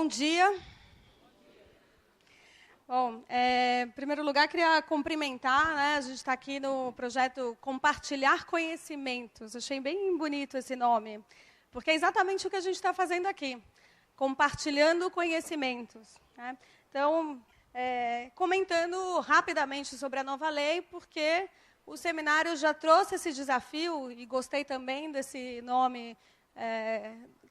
dia. Bom, em primeiro lugar, queria cumprimentar, né? A gente está aqui no projeto Compartilhar Conhecimentos. Achei bem bonito esse nome, porque é exatamente o que a gente está fazendo aqui, compartilhando conhecimentos, né? Então, comentando rapidamente sobre a nova lei, porque o seminário já trouxe esse desafio, e gostei também desse nome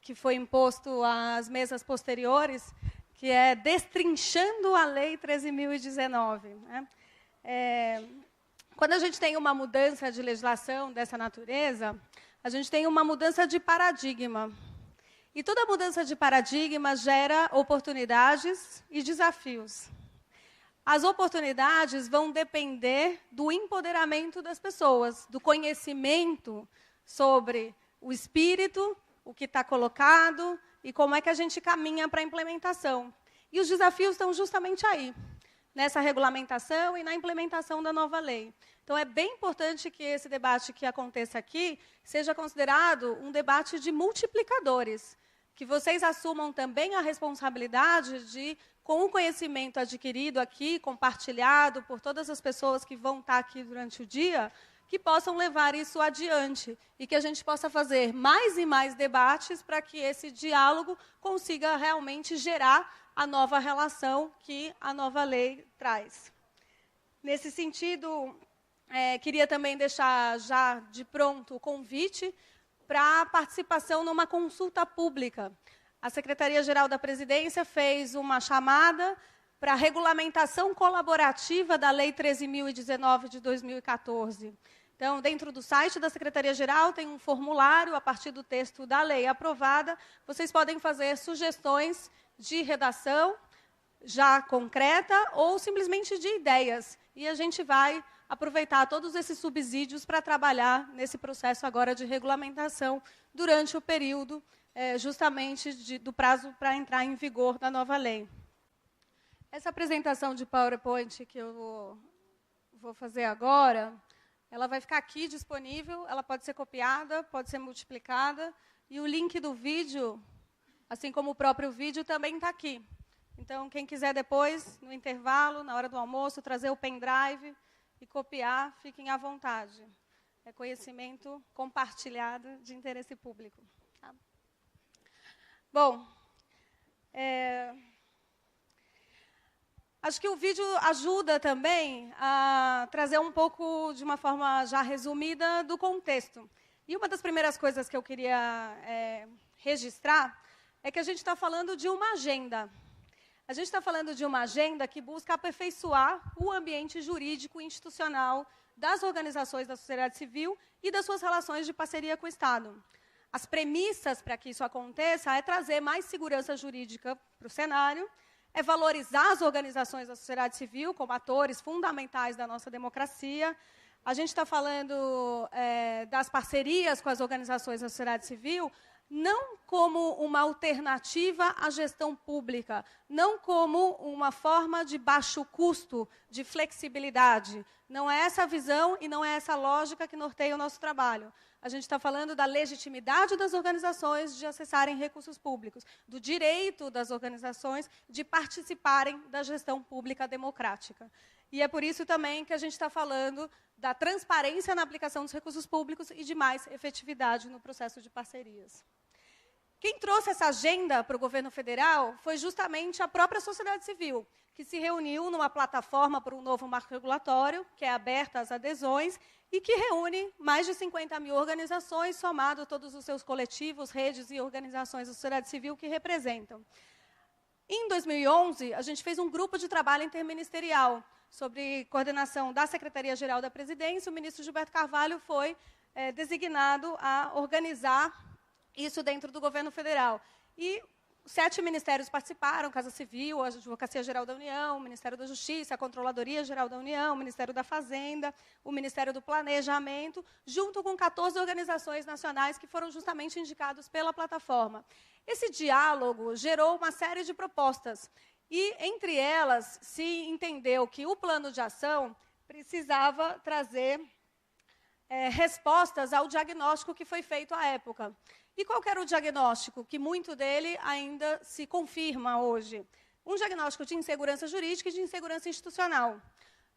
que foi imposto às mesas posteriores, que é Destrinchando a Lei 13.019. Né? Quando a gente tem uma mudança de legislação dessa natureza, a gente tem uma mudança de paradigma. E toda mudança de paradigma gera oportunidades e desafios. As oportunidades vão depender do empoderamento das pessoas, do conhecimento sobre o espírito, o que está colocado e como é que a gente caminha para a implementação. E os desafios estão justamente aí, nessa regulamentação e na implementação da nova lei. Então, é bem importante que esse debate que aconteça aqui seja considerado um debate de multiplicadores, que vocês assumam também a responsabilidade de, com o conhecimento adquirido aqui, compartilhado por todas as pessoas que vão estar aqui durante o dia, que possam levar isso adiante e que a gente possa fazer mais e mais debates para que esse diálogo consiga realmente gerar a nova relação que a nova lei traz. Nesse sentido, queria também deixar já de pronto o convite para a participação numa consulta pública. A Secretaria-Geral da Presidência fez uma chamada para a regulamentação colaborativa da Lei 13.019 de 2014. Então, dentro do site da Secretaria-Geral, tem um formulário, a partir do texto da lei aprovada, vocês podem fazer sugestões de redação, já concreta, ou simplesmente de ideias. E a gente vai aproveitar todos esses subsídios para trabalhar nesse processo agora de regulamentação durante o período, justamente do prazo para entrar em vigor da nova lei. Essa apresentação de PowerPoint que eu vou fazer agora, ela vai ficar aqui disponível, ela pode ser copiada, pode ser multiplicada, e o link do vídeo, assim como o próprio vídeo, também está aqui. Então, quem quiser depois, no intervalo, na hora do almoço, trazer o pendrive e copiar, fiquem à vontade. É conhecimento compartilhado de interesse público. Tá? Bom, acho que o vídeo ajuda também a trazer um pouco, de uma forma já resumida, do contexto. E uma das primeiras coisas que eu queria registrar é que a gente está falando de uma agenda. A gente está falando de uma agenda que busca aperfeiçoar o ambiente jurídico e institucional das organizações da sociedade civil e das suas relações de parceria com o Estado. As premissas para que isso aconteça é trazer mais segurança jurídica para o cenário, é valorizar as organizações da sociedade civil como atores fundamentais da nossa democracia. A gente está falando das parcerias com as organizações da sociedade civil, não como uma alternativa à gestão pública, não como uma forma de baixo custo, de flexibilidade. Não é essa a visão e não é essa a lógica que norteia o nosso trabalho. A gente está falando da legitimidade das organizações de acessarem recursos públicos, do direito das organizações de participarem da gestão pública democrática. E é por isso também que a gente está falando da transparência na aplicação dos recursos públicos e de mais efetividade no processo de parcerias. Quem trouxe essa agenda para o governo federal foi justamente a própria sociedade civil, que se reuniu numa plataforma para um novo marco regulatório, que é aberta às adesões, e que reúne mais de 50 mil organizações, somado todos os seus coletivos, redes e organizações da sociedade civil que representam. Em 2011, a gente fez um grupo de trabalho interministerial sobre coordenação da Secretaria-Geral da Presidência. O ministro Gilberto Carvalho foi designado a organizar isso dentro do governo federal. E 7 ministérios participaram: Casa Civil, a Advocacia Geral da União, o Ministério da Justiça, a Controladoria Geral da União, o Ministério da Fazenda, o Ministério do Planejamento, junto com 14 organizações nacionais que foram justamente indicados pela plataforma. Esse diálogo gerou uma série de propostas. E, entre elas, se entendeu que o plano de ação precisava trazer respostas ao diagnóstico que foi feito à época. E qual que era o diagnóstico? Que muito dele ainda se confirma hoje. Um diagnóstico de insegurança jurídica e de insegurança institucional.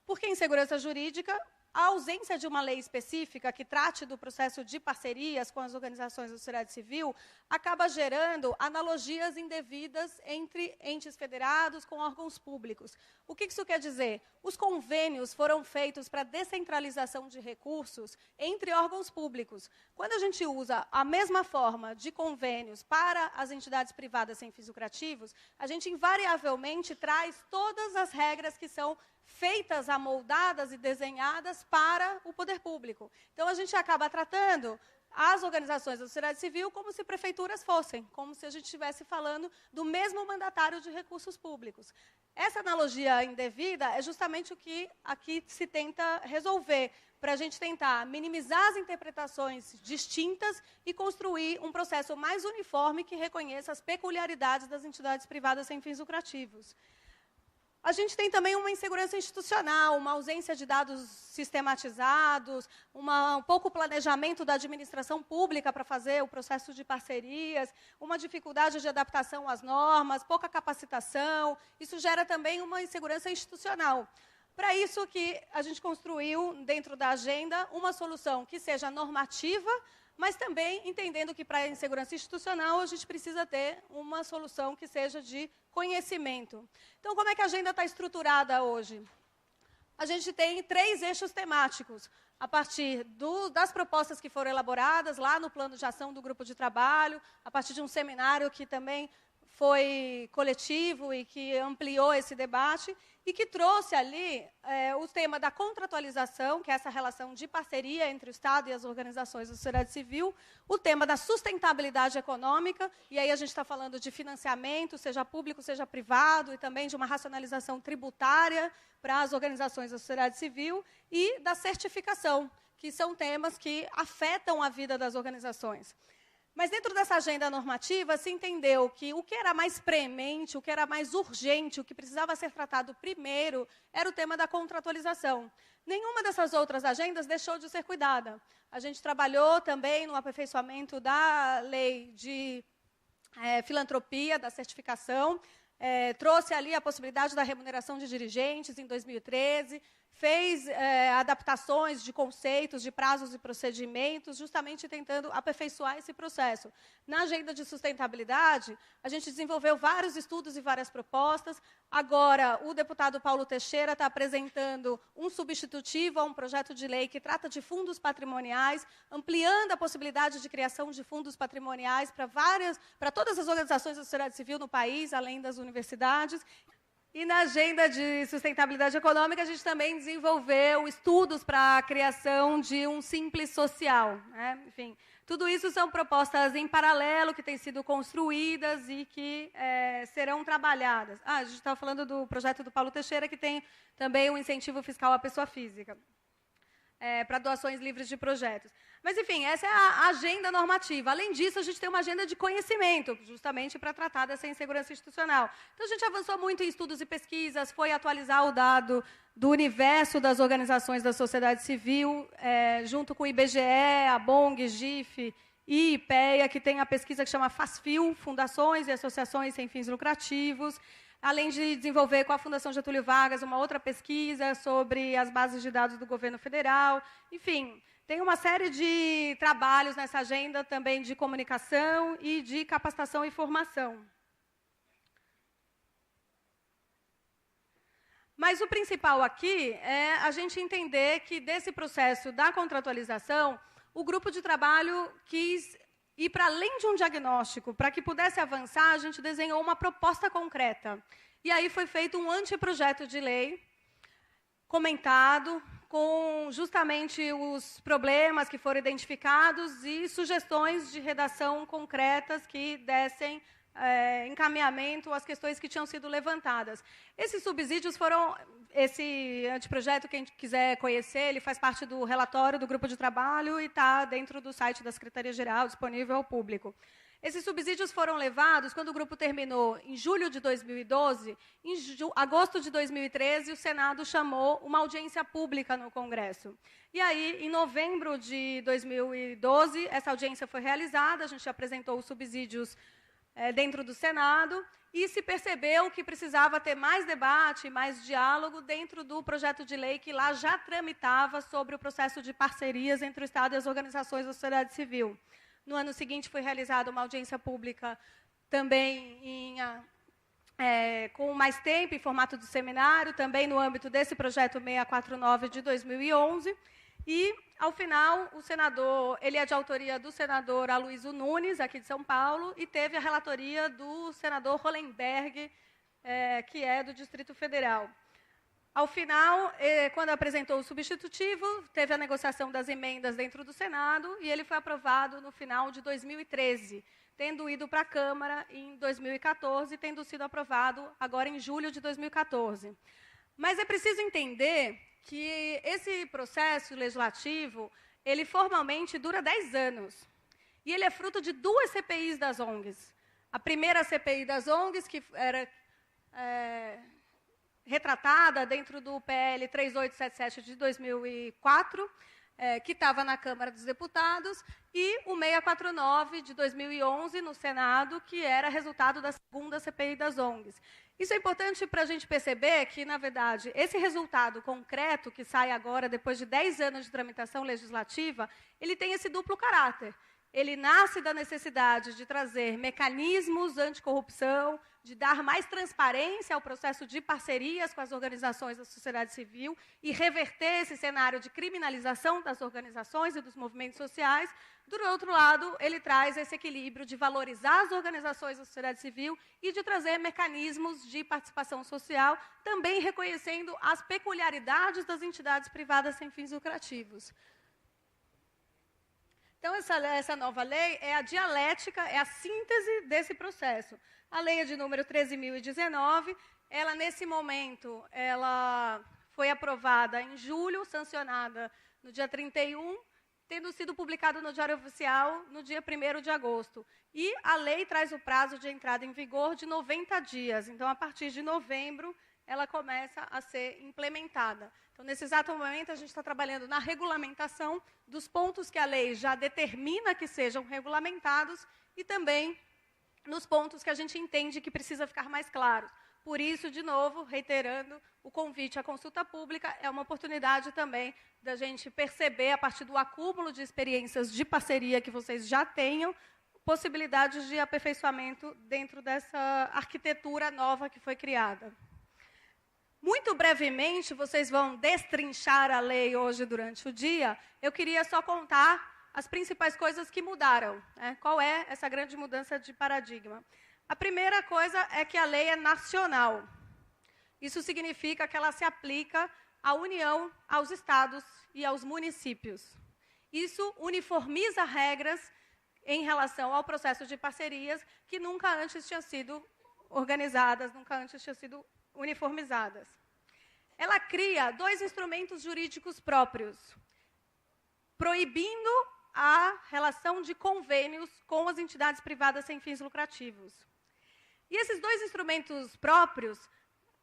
Por que insegurança jurídica? A ausência de uma lei específica que trate do processo de parcerias com as organizações da sociedade civil acaba gerando analogias indevidas entre entes federados com órgãos públicos. O que isso quer dizer? Os convênios foram feitos para descentralização de recursos entre órgãos públicos. Quando a gente usa a mesma forma de convênios para as entidades privadas sem fins lucrativos, a gente invariavelmente traz todas as regras que são feitas, amoldadas e desenhadas para o poder público. Então, a gente acaba tratando as organizações da sociedade civil como se prefeituras fossem, como se a gente estivesse falando do mesmo mandatário de recursos públicos. Essa analogia indevida é justamente o que aqui se tenta resolver, para a gente tentar minimizar as interpretações distintas e construir um processo mais uniforme que reconheça as peculiaridades das entidades privadas sem fins lucrativos. A gente tem também uma insegurança institucional, uma ausência de dados sistematizados, um pouco planejamento da administração pública para fazer o processo de parcerias, uma dificuldade de adaptação às normas, pouca capacitação. Isso gera também uma insegurança institucional. Para isso que a gente construiu, dentro da agenda, uma solução que seja normativa, mas também entendendo que, para a insegurança institucional, a gente precisa ter uma solução que seja de conhecimento. Então, como é que a agenda está estruturada hoje? A gente tem 3 eixos temáticos, a partir das propostas que foram elaboradas lá no plano de ação do grupo de trabalho, a partir de um seminário que também foi coletivo e que ampliou esse debate, e que trouxe ali o tema da contratualização, que é essa relação de parceria entre o Estado e as organizações da sociedade civil, o tema da sustentabilidade econômica, e aí a gente está falando de financiamento, seja público, seja privado, e também de uma racionalização tributária para as organizações da sociedade civil, e da certificação, que são temas que afetam a vida das organizações. Mas, dentro dessa agenda normativa, se entendeu que o que era mais premente, o que era mais urgente, o que precisava ser tratado primeiro, era o tema da contratualização. Nenhuma dessas outras agendas deixou de ser cuidada. A gente trabalhou também no aperfeiçoamento da lei de filantropia, da certificação, trouxe ali a possibilidade da remuneração de dirigentes em 2013, fez adaptações de conceitos, de prazos e procedimentos, justamente tentando aperfeiçoar esse processo. Na agenda de sustentabilidade, a gente desenvolveu vários estudos e várias propostas. Agora, o deputado Paulo Teixeira está apresentando um substitutivo a um projeto de lei que trata de fundos patrimoniais, ampliando a possibilidade de criação de fundos patrimoniais para todas as organizações da sociedade civil no país, além das universidades. E na agenda de sustentabilidade econômica, a gente também desenvolveu estudos para a criação de um Simples Social, né? Enfim, tudo isso são propostas em paralelo que têm sido construídas e que serão trabalhadas. A gente estava falando do projeto do Paulo Teixeira, que tem também um incentivo fiscal à pessoa física, para doações livres de projetos. Mas, enfim, essa é a agenda normativa. Além disso, a gente tem uma agenda de conhecimento, justamente para tratar dessa insegurança institucional. Então, a gente avançou muito em estudos e pesquisas, foi atualizar o dado do universo das organizações da sociedade civil, junto com o IBGE, a BONG, GIF e IPEA, que tem a pesquisa que chama FASFIL, Fundações e Associações Sem Fins Lucrativos, além de desenvolver com a Fundação Getúlio Vargas uma outra pesquisa sobre as bases de dados do governo federal. Enfim, tem uma série de trabalhos nessa agenda também de comunicação e de capacitação e formação. Mas o principal aqui é a gente entender que, desse processo da contratualização, o grupo de trabalho quis ir para além de um diagnóstico. Para que pudesse avançar, a gente desenhou uma proposta concreta. E aí foi feito um anteprojeto de lei, comentado, com justamente os problemas que foram identificados e sugestões de redação concretas que dessem encaminhamento às questões que tinham sido levantadas. Esses subsídios foram... Esse anteprojeto, quem quiser conhecer, ele faz parte do relatório do grupo de trabalho e está dentro do site da Secretaria-Geral, disponível ao público. Esses subsídios foram levados, quando o grupo terminou em julho de 2012, em agosto de 2013, o Senado chamou uma audiência pública no Congresso. E aí, em novembro de 2012, essa audiência foi realizada, a gente apresentou os subsídios dentro do Senado, e se percebeu que precisava ter mais debate, mais diálogo dentro do projeto de lei que lá já tramitava sobre o processo de parcerias entre o Estado e as organizações da sociedade civil. No ano seguinte, foi realizada uma audiência pública também com mais tempo, em formato de seminário, também no âmbito desse projeto 649 de 2011. E, ao final, o senador, ele é de autoria do senador Aloysio Nunes, aqui de São Paulo, e teve a relatoria do senador Hollenberg, que é do Distrito Federal. Ao final, quando apresentou o substitutivo, teve a negociação das emendas dentro do Senado e ele foi aprovado no final de 2013, tendo ido para a Câmara em 2014 e tendo sido aprovado agora em julho de 2014. Mas é preciso entender que esse processo legislativo, ele formalmente dura 10 anos. E ele é fruto de 2 CPIs das ONGs. A primeira CPI das ONGs, que era retratada dentro do PL 3877 de 2004, que estava na Câmara dos Deputados, e o 649 de 2011 no Senado, que era resultado da segunda CPI das ONGs. Isso é importante para a gente perceber que, na verdade, esse resultado concreto que sai agora, depois de 10 anos de tramitação legislativa, ele tem esse duplo caráter. Ele nasce da necessidade de trazer mecanismos anticorrupção, de dar mais transparência ao processo de parcerias com as organizações da sociedade civil e reverter esse cenário de criminalização das organizações e dos movimentos sociais. Do outro lado, ele traz esse equilíbrio de valorizar as organizações da sociedade civil e de trazer mecanismos de participação social, também reconhecendo as peculiaridades das entidades privadas sem fins lucrativos. Então, essa nova lei é a dialética, é a síntese desse processo. A lei é de número 13.019, ela, nesse momento, ela foi aprovada em julho, sancionada no dia 31, tendo sido publicada no Diário Oficial no dia 1º de agosto. E a lei traz o prazo de entrada em vigor de 90 dias. Então, a partir de novembro, ela começa a ser implementada. Então, nesse exato momento, a gente está trabalhando na regulamentação dos pontos que a lei já determina que sejam regulamentados e também nos pontos que a gente entende que precisa ficar mais claros. Por isso, de novo, reiterando, o convite à consulta pública é uma oportunidade também da gente perceber, a partir do acúmulo de experiências de parceria que vocês já tenham, possibilidades de aperfeiçoamento dentro dessa arquitetura nova que foi criada. Muito brevemente, vocês vão destrinchar a lei hoje durante o dia. Eu queria só contar as principais coisas que mudaram. Qual é essa grande mudança de paradigma? A primeira coisa é que a lei é nacional. Isso significa que ela se aplica à União, aos estados e aos municípios. Isso uniformiza regras em relação ao processo de parcerias que nunca antes tinham sido organizadas, nunca antes tinham sido uniformizadas. Ela cria 2 instrumentos jurídicos próprios, proibindo a relação de convênios com as entidades privadas sem fins lucrativos. E esses 2 instrumentos próprios,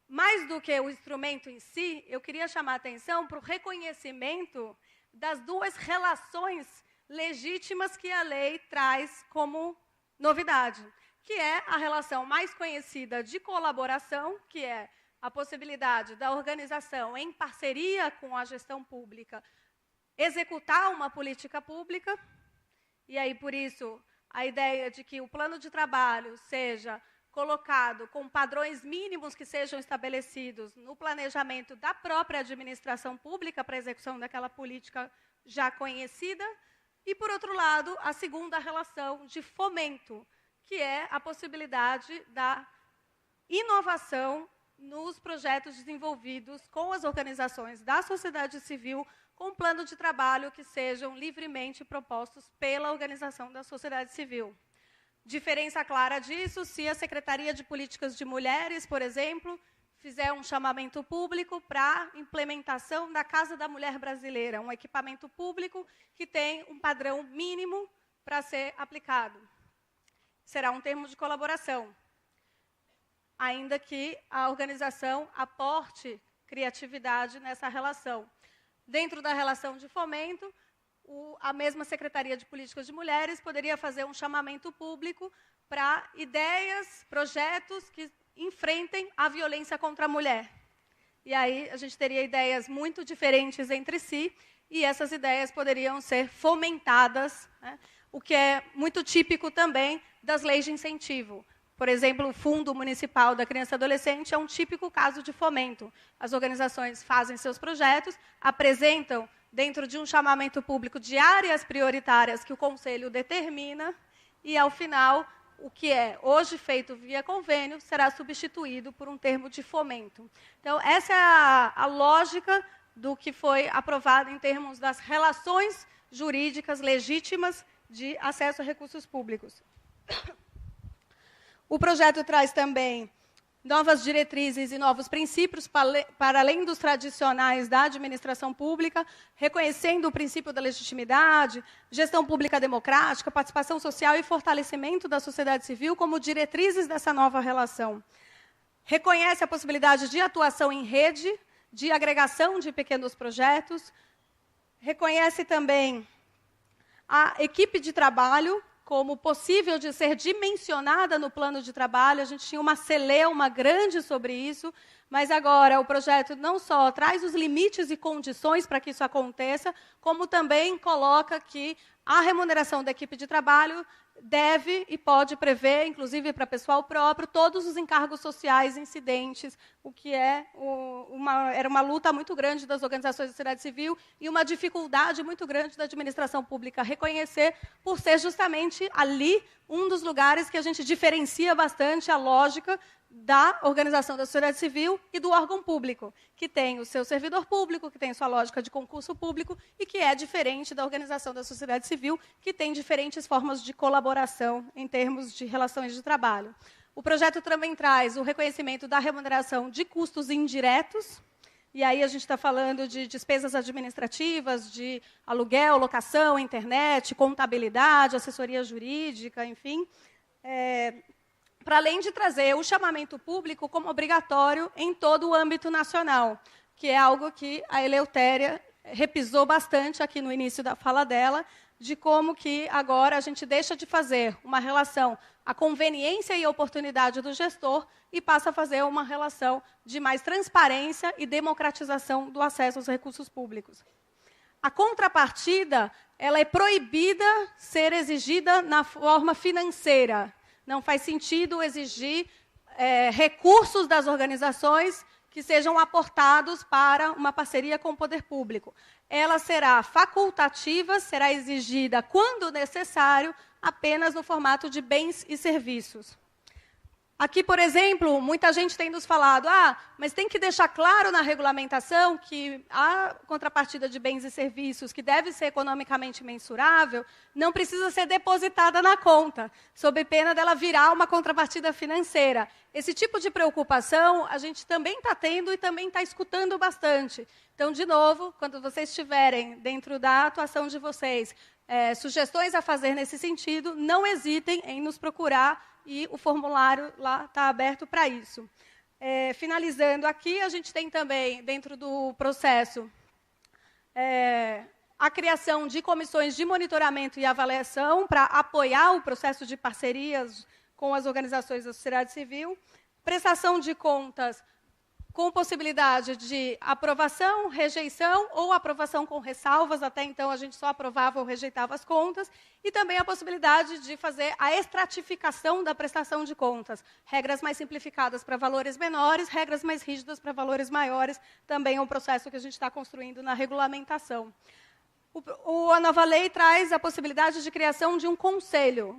mais do que o instrumento em si, eu queria chamar a atenção para o reconhecimento das 2 relações legítimas que a lei traz como novidade, que é a relação mais conhecida de colaboração, que é a possibilidade da organização, em parceria com a gestão pública, executar uma política pública, e aí, por isso, a ideia de que o plano de trabalho seja colocado com padrões mínimos que sejam estabelecidos no planejamento da própria administração pública para a execução daquela política já conhecida, e, por outro lado, a segunda relação de fomento, que é a possibilidade da inovação nos projetos desenvolvidos com as organizações da sociedade civil, com plano de trabalho que sejam livremente propostos pela organização da sociedade civil. Diferença clara disso, se a Secretaria de Políticas de Mulheres, por exemplo, fizer um chamamento público para a implementação da Casa da Mulher Brasileira, um equipamento público que tem um padrão mínimo para ser aplicado. será um termo de colaboração, ainda que a organização aporte criatividade nessa relação. Dentro da relação de fomento, a mesma Secretaria de Políticas de Mulheres poderia fazer um chamamento público para ideias, projetos que enfrentem a violência contra a mulher. E aí a gente teria ideias muito diferentes entre si, e essas ideias poderiam ser fomentadas, né? O que é muito típico também das leis de incentivo. Por exemplo, o Fundo Municipal da Criança e Adolescente é um típico caso de fomento. As organizações fazem seus projetos, apresentam dentro de um chamamento público de áreas prioritárias que o Conselho determina, e, ao final, o que é hoje feito via convênio será substituído por um termo de fomento. Então, essa é a lógica do que foi aprovado em termos das relações jurídicas legítimas de acesso a recursos públicos. O projeto traz também novas diretrizes e novos princípios para além dos tradicionais da administração pública, reconhecendo o princípio da legitimidade, gestão pública democrática, participação social e fortalecimento da sociedade civil como diretrizes dessa nova relação. Reconhece a possibilidade de atuação em rede, de agregação de pequenos projetos, reconhece também a equipe de trabalho como possível de ser dimensionada no plano de trabalho. A gente tinha uma celeuma grande sobre isso, mas agora o projeto não só traz os limites e condições para que isso aconteça, como também coloca que a remuneração da equipe de trabalho deve e pode prever, inclusive para pessoal próprio, todos os encargos sociais incidentes, o que era uma luta muito grande das organizações da sociedade civil e uma dificuldade muito grande da administração pública reconhecer, por ser justamente ali um dos lugares que a gente diferencia bastante a lógica da organização da sociedade civil e do órgão público, que tem o seu servidor público, que tem sua lógica de concurso público e que é diferente da organização da sociedade civil, que tem diferentes formas de colaboração em termos de relações de trabalho. O projeto também traz o reconhecimento da remuneração de custos indiretos, e aí a gente está falando de despesas administrativas, de aluguel, locação, internet, contabilidade, assessoria jurídica, enfim, para além de trazer o chamamento público como obrigatório em todo o âmbito nacional, que é algo que a Eleutéria repisou bastante aqui no início da fala dela, de como que agora a gente deixa de fazer uma relação à conveniência e oportunidade do gestor e passa a fazer uma relação de mais transparência e democratização do acesso aos recursos públicos. A contrapartida, ela é proibida ser exigida na forma financeira. Não faz sentido exigir recursos das organizações que sejam aportados para uma parceria com o poder público. Ela será facultativa, será exigida, quando necessário, apenas no formato de bens e serviços. Aqui, por exemplo, muita gente tem nos falado, mas tem que deixar claro na regulamentação que a contrapartida de bens e serviços, que deve ser economicamente mensurável, não precisa ser depositada na conta, sob pena dela virar uma contrapartida financeira. Esse tipo de preocupação a gente também está tendo e também está escutando bastante. Então, de novo, quando vocês estiverem dentro da atuação de vocês, sugestões a fazer nesse sentido, não hesitem em nos procurar, e o formulário lá está aberto para isso. Finalizando aqui, a gente tem também, dentro do processo, a criação de comissões de monitoramento e avaliação para apoiar o processo de parcerias com as organizações da sociedade civil, prestação de contas com possibilidade de aprovação, rejeição ou aprovação com ressalvas. Até então, a gente só aprovava ou rejeitava as contas. E também a possibilidade de fazer a estratificação da prestação de contas. Regras mais simplificadas para valores menores, regras mais rígidas para valores maiores. Também é um processo que a gente está construindo na regulamentação. A nova lei traz a possibilidade de criação de um Conselho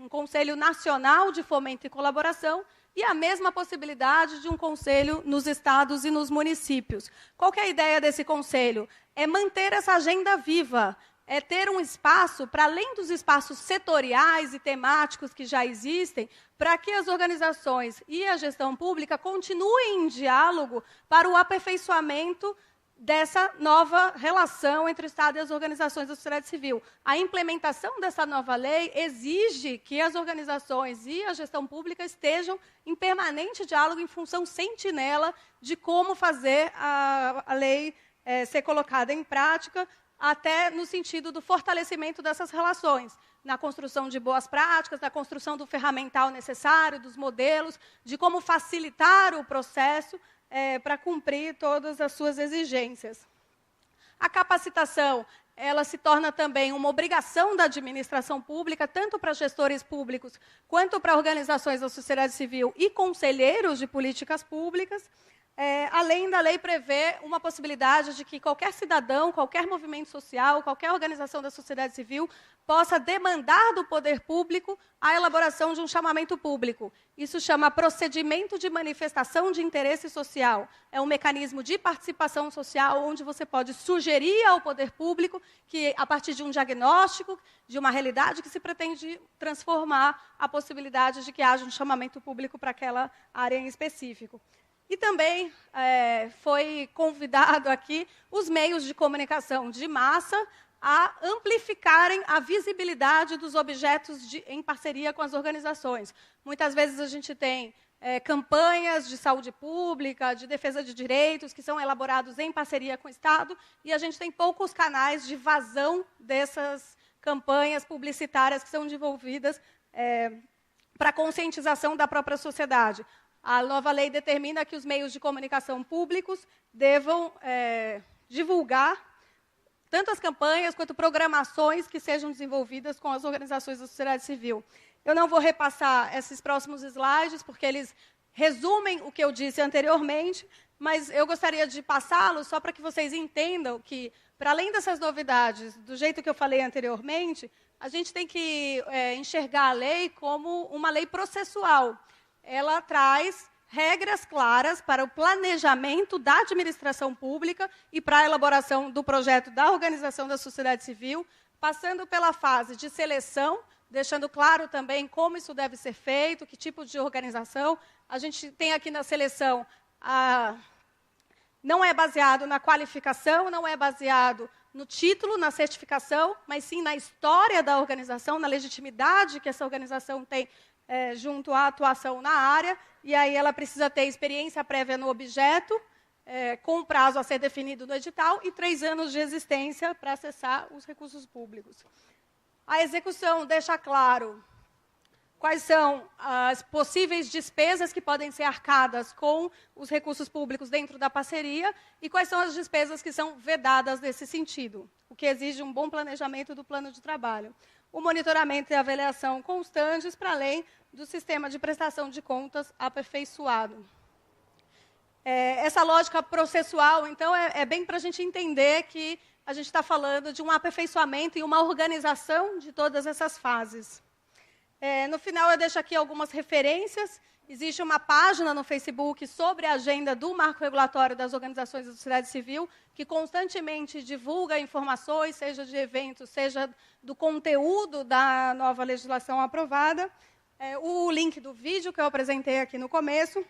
Nacional de Fomento e Colaboração, e a mesma possibilidade de um conselho nos estados e nos municípios. Qual que é a ideia desse conselho? É manter essa agenda viva, é ter um espaço, para além dos espaços setoriais e temáticos que já existem, para que as organizações e a gestão pública continuem em diálogo para o aperfeiçoamento dessa nova relação entre o Estado e as organizações da sociedade civil. A implementação dessa nova lei exige que as organizações e a gestão pública estejam em permanente diálogo, em função sentinela de como fazer a lei ser colocada em prática, até no sentido do fortalecimento dessas relações, na construção de boas práticas, na construção do ferramental necessário, dos modelos, de como facilitar o processo para cumprir todas as suas exigências. A capacitação, ela se torna também uma obrigação da administração pública, tanto para gestores públicos, quanto para organizações da sociedade civil e conselheiros de políticas públicas. Além da lei prever uma possibilidade de que qualquer cidadão, qualquer movimento social, qualquer organização da sociedade civil possa demandar do poder público a elaboração de um chamamento público. Isso chama procedimento de manifestação de interesse social. É um mecanismo de participação social onde você pode sugerir ao poder público que, a partir de um diagnóstico, de uma realidade que se pretende transformar, a possibilidade de que haja um chamamento público para aquela área em específico. E também foi convidado aqui os meios de comunicação de massa a amplificarem a visibilidade dos objetos em parceria com as organizações. Muitas vezes a gente tem campanhas de saúde pública, de defesa de direitos, que são elaborados em parceria com o Estado, e a gente tem poucos canais de vazão dessas campanhas publicitárias que são desenvolvidas para conscientização da própria sociedade. A nova lei determina que os meios de comunicação públicos devam divulgar tanto as campanhas quanto programações que sejam desenvolvidas com as organizações da sociedade civil. Eu não vou repassar esses próximos slides, porque eles resumem o que eu disse anteriormente, mas eu gostaria de passá-los só para que vocês entendam que, para além dessas novidades, do jeito que eu falei anteriormente, a gente tem que enxergar a lei como uma lei processual. Ela traz regras claras para o planejamento da administração pública e para a elaboração do projeto da organização da sociedade civil, passando pela fase de seleção, deixando claro também como isso deve ser feito, que tipo de organização. A gente tem aqui na seleção, não é baseado na qualificação, não é baseado no título, na certificação, mas sim na história da organização, na legitimidade que essa organização tem junto à atuação na área, e aí ela precisa ter experiência prévia no objeto, com um prazo a ser definido no edital, e 3 anos de existência para acessar os recursos públicos. A execução deixa claro quais são as possíveis despesas que podem ser arcadas com os recursos públicos dentro da parceria e quais são as despesas que são vedadas nesse sentido, o que exige um bom planejamento do plano de trabalho. O monitoramento e a avaliação constantes, para além do sistema de prestação de contas aperfeiçoado. Essa lógica processual, então, é bem para a gente entender que a gente está falando de um aperfeiçoamento e uma organização de todas essas fases. No final, eu deixo aqui algumas referências. Existe uma página no Facebook sobre a agenda do Marco Regulatório das Organizações da Sociedade Civil, que constantemente divulga informações, seja de eventos, seja do conteúdo da nova legislação aprovada. O link do vídeo que eu apresentei aqui no começo.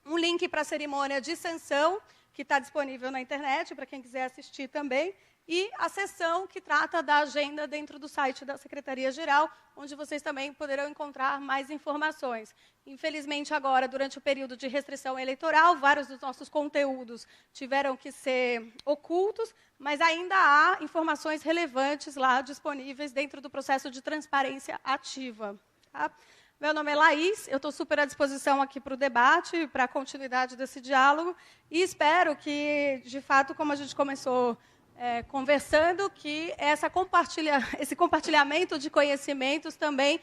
Um link para a cerimônia de sanção, que está disponível na internet, para quem quiser assistir também. E a seção que trata da agenda dentro do site da Secretaria-Geral, onde vocês também poderão encontrar mais informações. Infelizmente, agora, durante o período de restrição eleitoral, vários dos nossos conteúdos tiveram que ser ocultos, mas ainda há informações relevantes lá disponíveis dentro do processo de transparência ativa. Tá? Meu nome é Laís, eu estou super à disposição aqui para o debate, para a continuidade desse diálogo, e espero que, de fato, como a gente começou conversando, que esse compartilhamento de conhecimentos também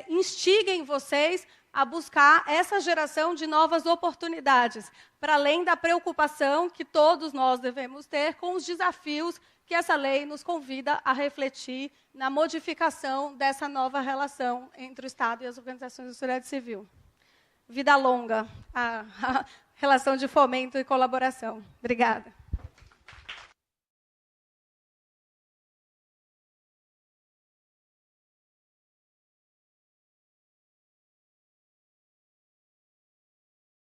instiguem vocês a buscar essa geração de novas oportunidades, para além da preocupação que todos nós devemos ter com os desafios que essa lei nos convida a refletir na modificação dessa nova relação entre o Estado e as organizações da sociedade civil. Vida longa, a relação de fomento e colaboração. Obrigada.